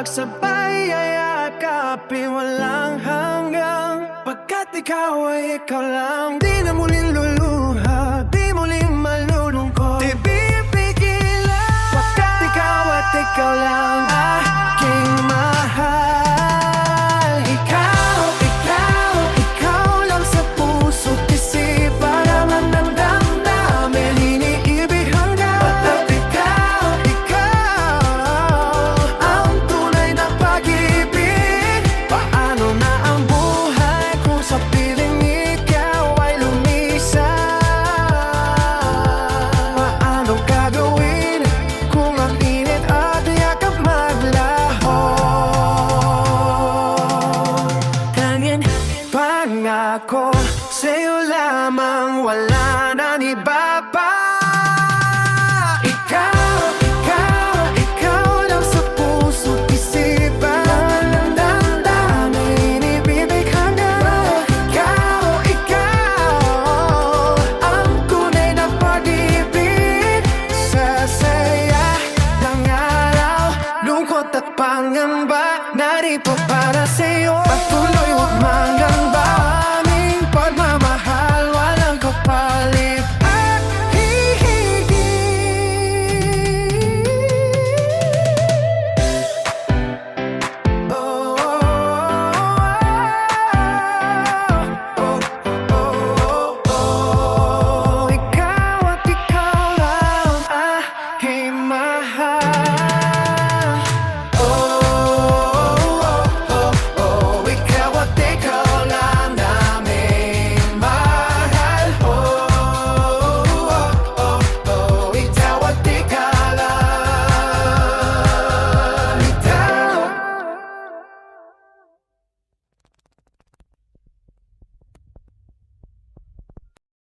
magsabay ay yakapin walang hanggang. Pagkat ikaw ay ikaw lang, di na muling luluha, di muling malulungkot, di pipigilan. Pagkat ikaw at ikaw lang aking mahal. Ikaw lang sa puso't isipan, laman ng damdamin, iniibig hanggang. Pagkat ikaw ang tunay na pag-ibig. Paano na ang buhay kung sa piling ikaw ay lumisan? Paano gagawin kung ang init at yakap maglaho? Tanging pangako sa'yo lamang, wala nang iba pa. Ikaw lang sa puso't isipan, laman ng damdamin, inibibig hanggang. Ikaw ang tunay na pag-ibig. Sa saya ng araw, lungkot at pangamba, narito para sa'yo.